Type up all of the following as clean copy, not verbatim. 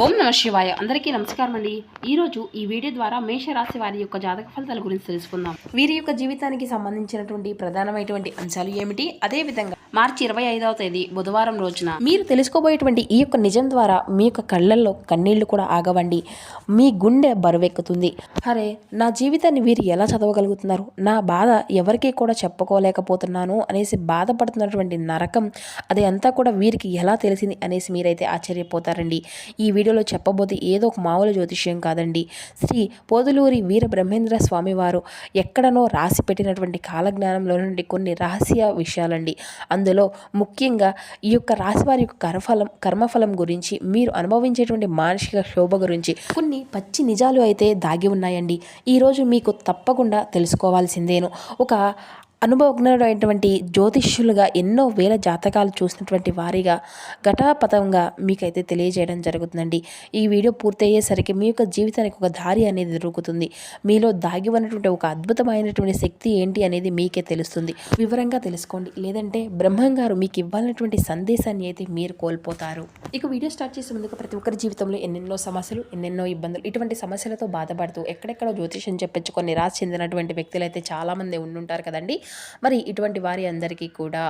ఓం నమ శివాయ. అందరికీ నమస్కారం అండి. ఈరోజు ఈ వీడియో ద్వారా మేషరాశి వారి యొక్క జాతక ఫలితాల గురించి తెలుసుకుందాం. వీరి యొక్క జీవితానికి సంబంధించినటువంటి ప్రధానమైనటువంటి అంశాలు ఏమిటి, అదేవిధంగా మార్చి 25వ తేదీ బుధవారం రోజున మీరు తెలుసుకోబోయేటువంటి ఈ యొక్క నిజం ద్వారా మీ యొక్క కళ్ళల్లో కన్నీళ్లు కూడా ఆగవండి. మీ గుండె బరువెక్కుతుంది. అరే, నా జీవితాన్ని వీరు ఎలా చదవగలుగుతున్నారు, నా బాధ ఎవరికీ కూడా చెప్పుకోలేకపోతున్నాను అనేసి బాధపడుతున్నటువంటి నరకం అది అంతా కూడా వీరికి ఎలా తెలిసింది అనేసి మీరైతే ఆశ్చర్యపోతారండి. ఈ వీడియోలో చెప్పబోతే ఏదో ఒక మామూలు జ్యోతిష్యం కాదండి. శ్రీ పోదులూరి వీర బ్రహ్మేంద్ర స్వామి వారు ఎక్కడనో రాసి పెట్టినటువంటి కాలజ్ఞానంలో నుండి కొన్ని రహస్య విషయాలండి. అందులో ముఖ్యంగా ఈ యొక్క రాశివారి యొక్క కర్మఫలం గురించి, మీరు అనుభవించేటువంటి మానసిక శోభ గురించి కొన్ని పచ్చి నిజాలు అయితే దాగి ఉన్నాయండి. ఈరోజు మీకు తప్పకుండా తెలుసుకోవాల్సిందేను. ఒక అనుభవజ్ఞుడైనటువంటి జ్యోతిష్యులుగా ఎన్నో వేల జాతకాలు చూసినటువంటి వారిగా ఘటాపథంగా మీకైతే తెలియజేయడం జరుగుతుందండి. ఈ వీడియో పూర్తయ్యేసరికి మీ యొక్క జీవితానికి ఒక దారి అనేది దొరుకుతుంది. మీలో దాగి ఉన్నటువంటి ఒక అద్భుతమైనటువంటి శక్తి ఏంటి అనేది మీకే తెలుస్తుంది. వివరంగా తెలుసుకోండి, లేదంటే బ్రహ్మంగారు మీకు ఇవ్వాలన్నటువంటి సందేశాన్ని అయితే మీరు కోల్పోతారు. ఇక వీడియో స్టార్ట్ చేసే ముందుగా ప్రతి ఒక్కరి జీవితంలో ఎన్నెన్నో సమస్యలు, ఎన్నెన్నో ఇబ్బందులు, ఇటువంటి సమస్యలతో బాధపడుతూ ఎక్కడెక్కడో జ్యోతిష్యం చెప్పించుకొని నిరాశ చెందినటువంటి వ్యక్తులు అయితే చాలామంది ఉండుంటారు కదండి. మరి ఇటువంటి వారి అందరికీ కూడా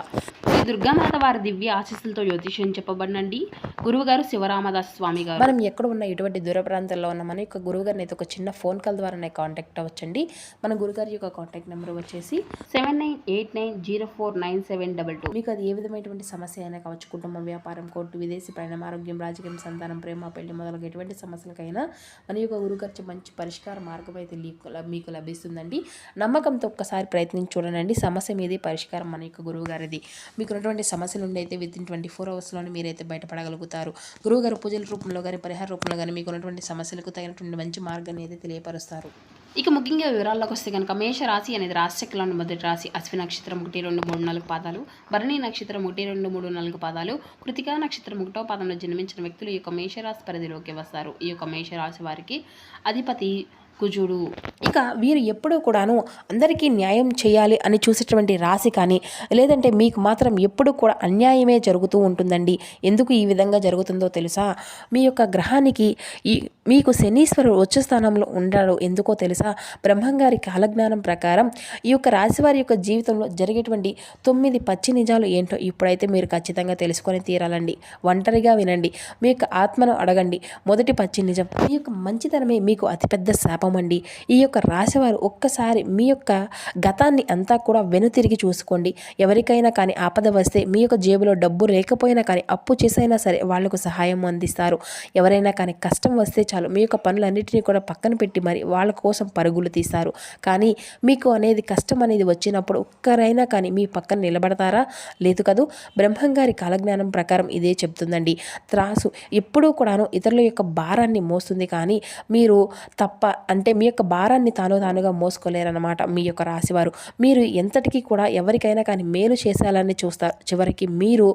శ్రీ దుర్గామాత వారి దివ్య ఆశీస్సులతో జ్యోతిష్యం చెప్పబడినండి. గురువుగారు శివరామదాస్ స్వామి గారు. మనం ఎక్కడ ఉన్న ఇటువంటి దూర ప్రాంతాల్లో ఉన్న మన యొక్క గురువు గారిని అయితే ఒక చిన్న ఫోన్ కాల్ ద్వారా కాంటాక్ట్ అవ్వచ్చండి. మన గురుగారి యొక్క కాంటాక్ట్ నెంబర్ వచ్చేసి 7989049722. మీకు అది ఏ విధమైనటువంటి సమస్య అయినా కావచ్చు, కుటుంబం, వ్యాపారం, కోర్టు, విదేశీ ప్రయాణం, ఆరోగ్యం, రాజకీయం, సంతానం, ప్రేమ, పెళ్లి మొదలగు ఎటువంటి సమస్యలకైనా మన యొక్క గురుగారి మంచి పరిష్కార మార్గం అయితే మీకు లభిస్తుందండి. నమ్మకంతో ఒక్కసారి ప్రయత్నించి చూడండి. సమస్య మీది, పరిష్కారం మన యొక్క గురువు గారిది. మీకు ఉన్నటువంటి సమస్య నుండి అయితే వితిన్ 24 అవర్స్లోనే మీరైతే బయటపడగలుగుతారు. గురువుగారు పూజల రూపంలో కానీ, పరిహార రూపంలో కానీ మీకు ఉన్నటువంటి సమస్యలకు తగినటువంటి మంచి మార్గాన్ని అయితే తెలియపరుస్తారు. ఇక ముఖ్యంగా వివరాల్లోకి వస్తే కనుక మేషరాశి అనేది రాశిచక్రంలోని మొదటి రాశి. అశ్వి నక్షత్రం 1, 2, 3, 4 పాదాలు, భరణి నక్షత్రం 1, 2, 3, 4 పాదాలు, కృతికా నక్షత్రం 1వ పాదంలో జన్మించిన వ్యక్తులు ఈ యొక్క మేషరాశి పరిధిలోకి వస్తారు. ఈ యొక్క మేషరాశి వారికి అధిపతి కుజుడు. ఇక వీరు ఎప్పుడూ కూడాను అందరికీ న్యాయం చేయాలి అని చూసేటువంటి రాశి కానీ, లేదంటే మీకు మాత్రం ఎప్పుడు కూడా అన్యాయమే జరుగుతూ ఉంటుందండి. ఎందుకు ఈ విధంగా జరుగుతుందో తెలుసా? మీ యొక్క గ్రహానికి మీకు శనీశ్వరుడు ఉచ్చ స్థానంలో ఉంటాడు. ఎందుకో తెలుసా? బ్రహ్మంగారి కాలజ్ఞానం ప్రకారం ఈ యొక్క రాశివారి యొక్క జీవితంలో జరిగేటువంటి 9 పచ్చి నిజాలు ఏంటో ఇప్పుడైతే మీరు ఖచ్చితంగా తెలుసుకొని తీరాలండి. ఒంటరిగా వినండి, మీ యొక్క ఆత్మను అడగండి. మొదటి పచ్చి నిజం, మీ యొక్క మంచితనమే మీకు అతిపెద్ద శాపం అండి. ఈ యొక్క రాశివారు ఒక్కసారి మీ యొక్క గతాన్ని అంతా కూడా వెనుతిరిగి చూసుకోండి. ఎవరికైనా కానీ ఆపద వస్తే మీ యొక్క జేబులో డబ్బు లేకపోయినా కానీ అప్పు చేసైనా సరే వాళ్లకు సహాయం అందిస్తారు. ఎవరైనా కానీ కష్టం వస్తే చాలు మీ యొక్క పనులన్నింటినీ కూడా పక్కన పెట్టి మరి వాళ్ళ కోసం పరుగులు తీస్తారు. కానీ మీకు అనేది కష్టం అనేది వచ్చినప్పుడు ఒక్కరైనా కానీ మీ పక్కన నిలబడతారా? లేదు కదూ. బ్రహ్మంగారి కాలజ్ఞానం ప్రకారం ఇదే చెప్తుందండి. త్రాసు ఎప్పుడూ కూడాను ఇతరుల యొక్క భారాన్ని మోస్తుంది, కానీ మీరు అంటే మీ యొక్క భారాన్ని తానుగా మోసుకోలేరన్నమాట. మీ యొక్క రాశివారు మీరు ఎంతటికీ కూడా ఎవరికైనా కానీ మేలు చేసేయాలని చూస్తారు. చివరికి మీరు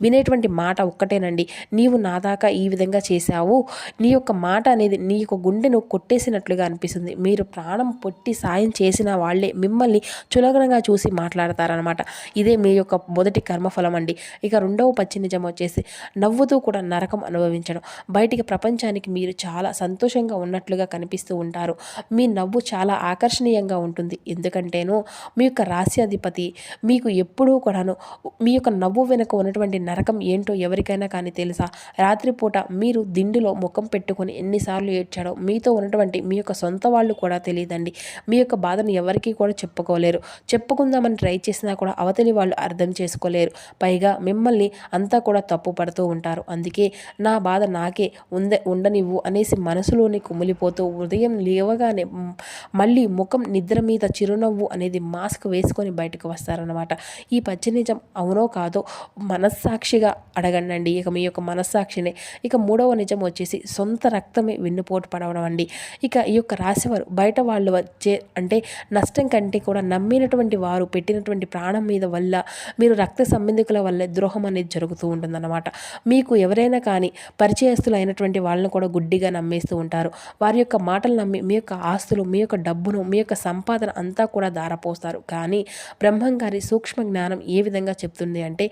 వినేటువంటి మాట ఒక్కటేనండి, నీవు నా దాకా ఈ విధంగా చేశావు. నీ యొక్క మాట అనేది నీ యొక్క గుండెను కొట్టేసినట్లుగా అనిపిస్తుంది. మీరు ప్రాణం పొట్టి సాయం చేసిన వాళ్ళే మిమ్మల్ని చులకనగా చూసి మాట్లాడతారనమాట. ఇదే మీ యొక్క మొదటి కర్మఫలం అండి. ఇక రెండవ పచ్చి నిజం వచ్చేసి నవ్వుతూ కూడా నరకం అనుభవించడం. బయటికి ప్రపంచానికి మీరు చాలా సంతోషంగా ఉన్నట్లుగా కనిపిస్తూ ఉంటారు. మీ నవ్వు చాలా ఆకర్షణీయంగా ఉంటుంది. ఎందుకంటేనో మీ యొక్క రాశ్యాధిపతి మీకు ఎప్పుడూ కూడాను మీ యొక్క నవ్వు వెనుక ఉన్నటువంటి నరకం ఏంటో ఎవరికైనా కానీ తెలుసా? రాత్రిపూట మీరు దిండులో ముఖం పెట్టుకొని ఎన్నిసార్లు ఏడ్చాడో మీతో ఉన్నటువంటి మీ యొక్క సొంత వాళ్ళు కూడా తెలియదండి. మీ యొక్క బాధను ఎవరికీ కూడా చెప్పుకోలేరు. చెప్పుకుందామని ట్రై చేసినా కూడా అవతలి వాళ్ళు అర్థం చేసుకోలేరు. పైగా మిమ్మల్ని అంతా కూడా తప్పు పడుతూ ఉంటారు. అందుకే నా బాధ నాకే ఉండనివ్వు అనేసి మనసులోని కుమిలిపోతూ ఉదయం లేవగానే మళ్ళీ ముఖం నిద్ర మీద చిరునవ్వు అనేది మాస్క్ వేసుకొని బయటకు వస్తారనమాట. ఈ పచ్చి నిజం అవునో కాదో మనస్సాక్షిగా అడగండి. ఇక మీ యొక్క మనస్సాక్షినే. ఇక మూడవ నిజం వచ్చేసి సొంత రక్తమే వెన్నుపోటు పడవడం అండి. ఇక ఈ యొక్క రాశివారు బయట వాళ్ళు వచ్చే అంటే నష్టం కంటే కూడా నమ్మినటువంటి వారు పెట్టినటువంటి ప్రాణం మీద వల్ల మీరు రక్త సంబంధికుల వల్ల ద్రోహం అనేది జరుగుతూ ఉంటుందన్నమాట. మీకు ఎవరైనా కానీ పరిచయస్తులు అయినటువంటి వాళ్ళని కూడా గుడ్డిగా నమ్మేస్తూ ఉంటారు. వారి యొక్క మాటలు నమ్మి మీ యొక్క ఆస్తులు, మీ యొక్క డబ్బును, మీ యొక్క సంపాదన అంతా కూడా ధారపోస్తారు. కానీ బ్రహ్మం గారి సూక్ష్మ జ్ఞానం ఏ విధంగా చెప్తుంది అంటే,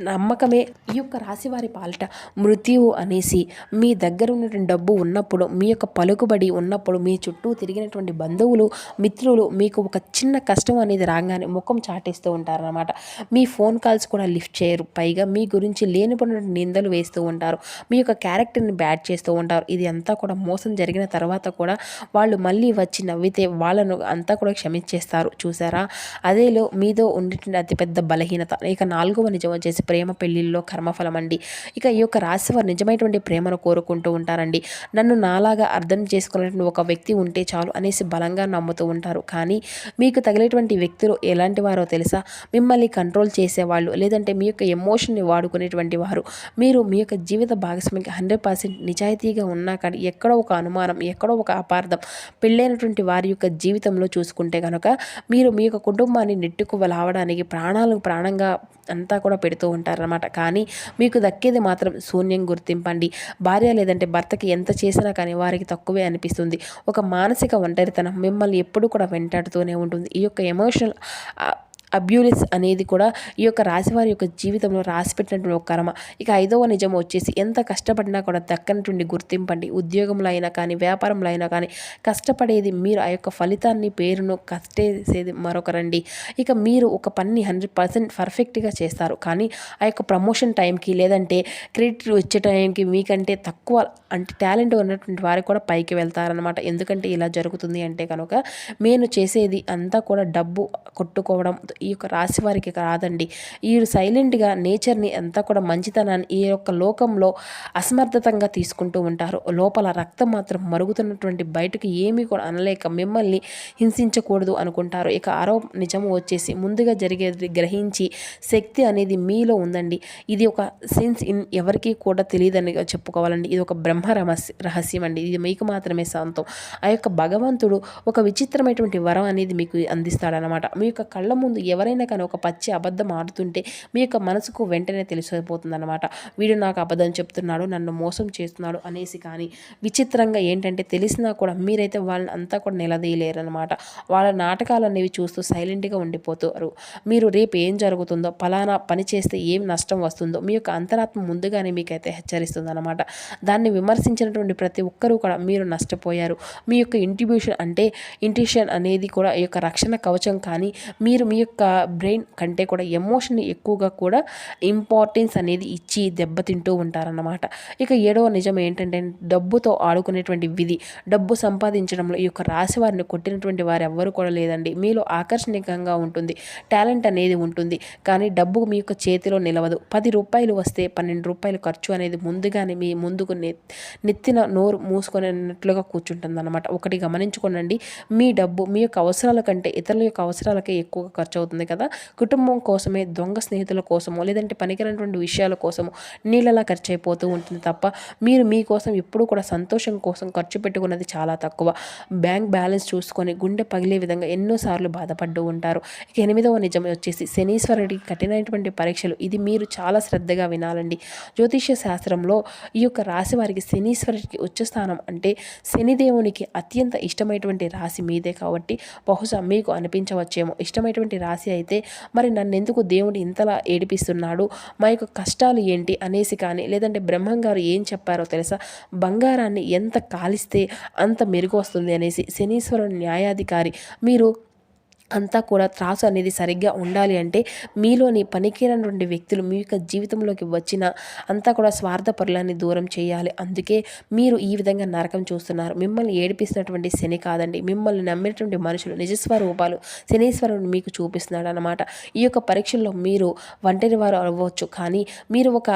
నమ్మకమే ఈ యొక్క రాశివారి పాలిట మృత్యువు అనేసి. మీ దగ్గర ఉన్నటువంటి డబ్బు ఉన్నప్పుడు, మీ యొక్క పలుకుబడి ఉన్నప్పుడు, మీ చుట్టూ తిరిగినటువంటి బంధువులు, మిత్రులు మీకు ఒక చిన్న కష్టం అనేది రాగానే ముఖం చాటేస్తూ ఉంటారన్నమాట. మీ ఫోన్ కాల్స్ కూడా లిఫ్ట్ చేయరు. పైగా మీ గురించి లేనిపోయినటువంటి నిందలు వేస్తూ ఉంటారు. మీ యొక్క క్యారెక్టర్ని బ్యాడ్ చేస్తూ ఉంటారు. ఇది అంతా కూడా మోసం జరిగిన తర్వాత కూడా వాళ్ళు మళ్ళీ వచ్చి నవ్వితే వాళ్ళను అంతా కూడా క్షమించేస్తారు. చూసారా, అదేలో మీదో ఉండేటువంటి అతిపెద్ద బలహీనత. ఇక 4వ నిజం వచ్చేసి ప్రేమ పెళ్లిల్లో కర్మఫలం అండి. ఇక ఈ యొక్క రాశి వారు నిజమైనటువంటి ప్రేమను కోరుకుంటూ ఉంటారండి. నన్ను నాలాగా అర్థం చేసుకునేటువంటి ఒక వ్యక్తి ఉంటే చాలు అనేసి బలంగా నమ్ముతూ ఉంటారు. కానీ మీకు తగిలేటువంటి వ్యక్తులు ఎలాంటి వారో తెలుసా? మిమ్మల్ని కంట్రోల్ చేసేవాళ్ళు, లేదంటే మీ యొక్క ఎమోషన్ని వాడుకునేటువంటి వారు. మీరు మీ యొక్క జీవిత భాగస్వామికి 100% నిజాయితీగా ఉన్నా కానీ ఎక్కడో ఒక అనుమానం, ఎక్కడో ఒక అపార్థం పెళ్ళైనటువంటి వారి యొక్క జీవితంలో చూసుకుంటే కనుక మీరు మీ యొక్క కుటుంబాన్ని నెట్టుకు లావడానికి ప్రాణంగా అంతా కూడా పెడుతూ ఉంటారనమాట. కానీ మీకు దక్కేది మాత్రం శూన్యం. గుర్తింపండి. భార్య లేదంటే భర్తకి ఎంత చేసినా కానీ వారికి తక్కువే అనిపిస్తుంది. ఒక మానసిక ఒంటరితనం మిమ్మల్ని ఎప్పుడు కూడా వెంటాడుతూనే ఉంటుంది. ఈ యొక్క ఎమోషనల్ అబ్యూస్ అనేది కూడా ఈ యొక్క రాశివారి యొక్క జీవితంలో రాసిపెట్టినటువంటి ఒక కర్మ. ఇక 5వ నిజం వచ్చేసి, ఎంత కష్టపడినా కూడా దక్కనటువంటి గుర్తింపండి. ఉద్యోగంలో అయినా కానీ, వ్యాపారంలో అయినా కానీ కష్టపడేది మీరు, ఆ యొక్క ఫలితాన్ని, పేరును కష్టేసేది మరొకరండి. ఇక మీరు ఒక పని 100% పర్ఫెక్ట్గా చేస్తారు. కానీ ఆ యొక్క ప్రమోషన్ టైంకి, లేదంటే క్రెడిట్ వచ్చే టైంకి మీకంటే తక్కువ అంటే టాలెంట్ ఉన్నటువంటి వారు కూడా పైకి వెళ్తారనమాట. ఎందుకంటే ఇలా జరుగుతుంది అంటే కనుక నేను చేసేది అంతా కూడా డబ్బు కొట్టుకోవడం ఈ యొక్క రాశి వారికి రాదండి. ఈ సైలెంట్గా నేచర్ని అంతా కూడా మంచితనాన్ని ఈ యొక్క లోకంలో అసమర్థతంగా తీసుకుంటూ ఉంటారు. లోపల రక్తం మాత్రం మరుగుతున్నటువంటి బయటకు ఏమీ కూడా అనలేక మిమ్మల్ని హింసించకూడదు అనుకుంటారు. ఇక 6వ నిజము వచ్చేసి, ముందుగా జరిగేది గ్రహించి శక్తి అనేది మీలో ఉందండి. ఇది ఒక సెన్స్ ఎవరికి కూడా తెలియదని చెప్పుకోవాలండి. ఇది ఒక బ్రహ్మ రహస్యం అండి. ఇది మీకు మాత్రమే సొంతం. ఆ యొక్క భగవంతుడు ఒక విచిత్రమైనటువంటి వరం అనేది మీకు అందిస్తాడనమాట. మీ యొక్క కళ్ళ ముందు ఎవరైనా కానీ ఒక పచ్చి అబద్ధం ఆడుతుంటే మీ యొక్క మనసుకు వెంటనే తెలిసిపోతుంది అనమాట. వీడు నాకు అబద్ధం చెప్తున్నాడు, నన్ను మోసం చేస్తున్నాడు అనేసి. కానీ విచిత్రంగా ఏంటంటే తెలిసినా కూడా మీరైతే వాళ్ళని అంతా కూడా నిలదీయలేరనమాట. వాళ్ళ నాటకాలు అనేవి చూస్తూ సైలెంట్గా ఉండిపోతారు. మీరు రేపు ఏం జరుగుతుందో, పలానా పని చేస్తే ఏం నష్టం వస్తుందో మీ యొక్క అంతరాత్మ ముందుగానే మీకైతే హెచ్చరిస్తుంది అనమాట. దాన్ని విమర్శించినటువంటి ప్రతి ఒక్కరూ కూడా మీరు నష్టపోయారు. మీ యొక్క ఇంట్యూషన్ అనేది కూడా ఈ యొక్క రక్షణ కవచం. కానీ మీరు మీ యొక్క బ్రెయిన్ కంటే కూడా ఎమోషన్ ఎక్కువగా కూడా ఇంపార్టెన్స్ అనేది ఇచ్చి దెబ్బతింటూ ఉంటారన్నమాట. ఇక 7వ నిజం ఏంటంటే, డబ్బుతో ఆడుకునేటువంటి విధి. డబ్బు సంపాదించడంలో ఈ యొక్క రాశి వారిని కొట్టినటువంటి వారు ఎవ్వరు కూడా లేదండి. మీలో ఆకర్షణీయంగా ఉంటుంది, టాలెంట్ అనేది ఉంటుంది. కానీ డబ్బు మీ యొక్క చేతిలో నిలవదు. 10 రూపాయలు వస్తే 12 రూపాయలు ఖర్చు అనేది ముందుగానే మీ ముందుకు నెత్తిన నోరు మూసుకునేట్లుగా కూర్చుంటుంది అనమాట. ఒకటి గమనించుకోనండి, మీ డబ్బు మీ యొక్క అవసరాల కంటే ఇతరుల యొక్క అవసరాలకే ఎక్కువగా ఖర్చు అవుతుంది కదా. కుటుంబం కోసమే, దొంగ స్నేహితుల కోసమో, లేదంటే పనికిరైనటువంటి విషయాల కోసమో నీళ్ళలా ఖర్చు అయిపోతూ ఉంటుంది తప్ప మీరు మీకోసం ఎప్పుడు కూడా సంతోషం కోసం ఖర్చు పెట్టుకున్నది చాలా తక్కువ. బ్యాంక్ బ్యాలెన్స్ చూసుకొని గుండె పగిలే విధంగా ఎన్నోసార్లు బాధపడుతూ ఉంటారు. ఇక 8వ నిజం వచ్చేసి శనీశ్వరుడికి కఠినమైనటువంటి పరీక్షలు. ఇది మీరు చాలా శ్రద్ధగా వినాలండి. జ్యోతిష్య శాస్త్రంలో ఈ యొక్క రాశి వారికి శనీశ్వరుడికి ఉచ్చ స్థానం అంటే శనిదేవునికి అత్యంత ఇష్టమైనటువంటి రాశి మీదే. కాబట్టి బహుశా మీకు అనిపించవచ్చేమో, ఇష్టమైనటువంటి రాశి అయితే మరి నన్నెందుకు దేవుడు ఇంతలా ఏడిపిస్తున్నాడు, మా యొక్క కష్టాలు ఏంటి అనేసి. కానీ లేదంటే బ్రహ్మం గారు ఏం చెప్పారో తెలుసా, బంగారాన్ని ఎంత కాలిస్తే అంత మెరుగు వస్తుంది అనేసి. శనీశ్వరుడు న్యాయాధికారి. మీరు అంతా కూడా త్రాసు అనేది సరిగ్గా ఉండాలి అంటే మీలోని పనికిరానటువంటి వ్యక్తులు మీ యొక్క జీవితంలోకి వచ్చిన అంతా కూడా స్వార్థపరులని దూరం చేయాలి. అందుకే మీరు ఈ విధంగా నరకం చూస్తున్నారు. మిమ్మల్ని ఏడిపిస్తున్నటువంటి శని కాదండి, మిమ్మల్ని నమ్మినటువంటి మనుషులు నిజస్వరూపాలు శనీశ్వరుడు మీకు చూపిస్తున్నాడు అనమాట. ఈ యొక్క పరీక్షల్లో మీరు ఒంటరి వారు అవ్వచ్చు, కానీ మీరు ఒక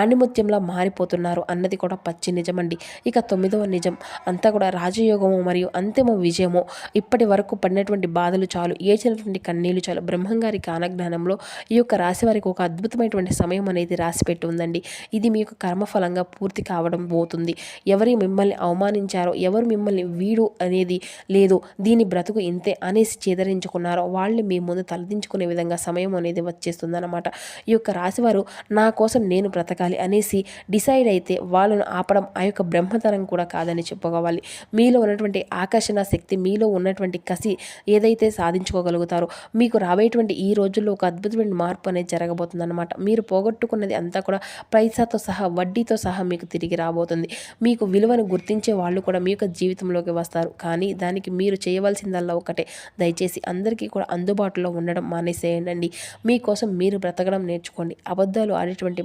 ఆణిముత్యంలా మారిపోతున్నారు అన్నది కూడా పచ్చి నిజమండి. ఇక 9వ నిజం అంతా కూడా రాజయోగము మరియు అంతిమ విజయము. ఇప్పటి వరకు పడినటువంటి బాధలు చాలు, ఏడ్చినటువంటి కన్నీళ్లు చాలు. బ్రహ్మంగారి కాలజ్ఞానంలో ఈ యొక్క రాశి వారికి ఒక అద్భుతమైనటువంటి సమయం అనేది రాసిపెట్టి ఉందండి. ఇది మీకు కర్మఫలంగా పూర్తి కావడం పోతుంది. ఎవరి మిమ్మల్ని అవమానించారో, ఎవరు మిమ్మల్ని వీడు అనేది లేదు, దీని బ్రతుకు ఇంతే అనేసి చేదరించుకున్నారో వాళ్ళని మీ ముందు తలదించుకునే విధంగా సమయం అనేది వచ్చేస్తుందన్నమాట. ఈ యొక్క రాశివారు నా కోసం నేను బ్రతకాలి అనేసి డిసైడ్ అయితే వాళ్ళను ఆపడం ఆ యొక్క బ్రహ్మతరం కూడా కాదని చెప్పుకోవాలి. మీలో ఉన్నటువంటి ఆకర్షణ శక్తి, మీలో ఉన్నటువంటి కసి ఏదైతే సాధించుకోగలుగుతారో మీకు రాబోయేటువంటి ఈ రోజుల్లో ఒక అద్భుతమైన మార్పు అనేది జరగబోతుందన్నమాట. మీరు పోగొట్టుకున్నది అంతా కూడా పైసాతో సహా, వడ్డీతో సహా మీకు తిరిగి రాబోతుంది. మీకు విలువను గుర్తించే వాళ్ళు కూడా మీ యొక్క జీవితంలోకి వస్తారు. కానీ దానికి మీరు చేయవలసిందల్లా ఒకటే, దయచేసి అందరికీ కూడా అందుబాటులో ఉండడం మానేసేయండి. మీకోసం మీరు బ్రతకడం నేర్చుకోండి. అబద్ధాలు ఆడేటువంటి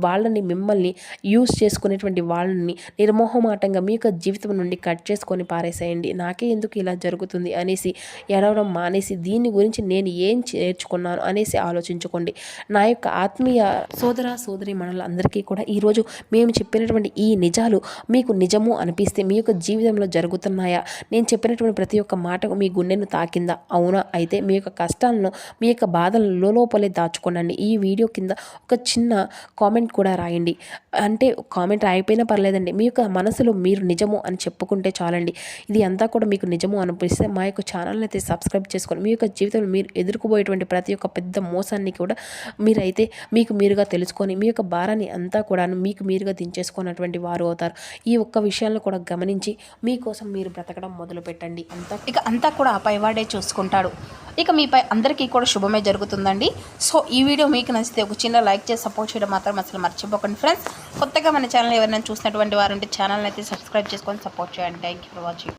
వాళ్ళని, మిమ్మల్ని యూజ్ చేసుకునేటువంటి వాళ్ళని నిర్మోహమాటంగా మీ యొక్క జీవితం నుండి కట్ చేసుకొని పారేసేయండి. నాకే ఎందుకు ఇలా జరుగుతుంది అనేసి ఎడవడం మానేసి దీని గురించి నేను ఏం నేర్చుకున్నాను అనేసి ఆలోచించుకోండి. నా యొక్క ఆత్మీయ సోదర సోదరి మనలందరికీ కూడా ఈరోజు మేము చెప్పినటువంటి ఈ నిజాలు మీకు నిజము అనిపిస్తే, మీ యొక్క జీవితంలో జరుగుతున్నాయా, నేను చెప్పినటువంటి ప్రతి ఒక్క మాటకు మీ గుండెను తాకిందా, అవునా అయితే మీ యొక్క కష్టాలను, మీ యొక్క బాధలను లోపలే దాచుకోనండి. ఈ వీడియో కింద ఒక చిన్న కామెంట్ కూడా రాయండి. అంటే కామెంట్ రాయిపోయినా పర్లేదండి, మీ యొక్క మనసులో మీరు నిజము అని చెప్పుకుంటే చాలండి. ఇది అంతా కూడా మీకు నిజము అనిపిస్తే మా యొక్క ఛానల్ని అయితే సబ్స్క్రైబ్ చేసుకొని మీ యొక్క జీవితంలో మీరు ఎదుర్కోబోయేటువంటి ప్రతి ఒక్క పెద్ద మోసాన్ని కూడా మీరైతే మీకు మీరుగా తెలుసుకొని మీ యొక్క భారాన్ని అంతా కూడా మీకు మీరుగా దించేసుకున్నటువంటి వారు అవుతారు. ఈ ఒక్క విషయాలను కూడా గమనించి మీకోసం మీరు బ్రతకడం మొదలు పెట్టండి. అంతా కూడా ఆ పైవాడే చూసుకుంటాడు. ఇక మీపై అందరికీ కూడా శుభమే జరుగుతుందండి. సో ఈ వీడియో మీకు నచ్చితే ఒక చిన్న లైక్ చేసి సపోర్ట్ చేయడం మాత్రం అసలు మర్చిపోకండి ఫ్రెండ్స్. కొత్తగా మన ఛానల్ ఎవరైనా చూసినటువంటి వారు ఉంటే ఛానల్ని అయితే సబ్స్క్రైబ్ చేసుకొని సపోర్ట్ చేయండి. Thank you for watching.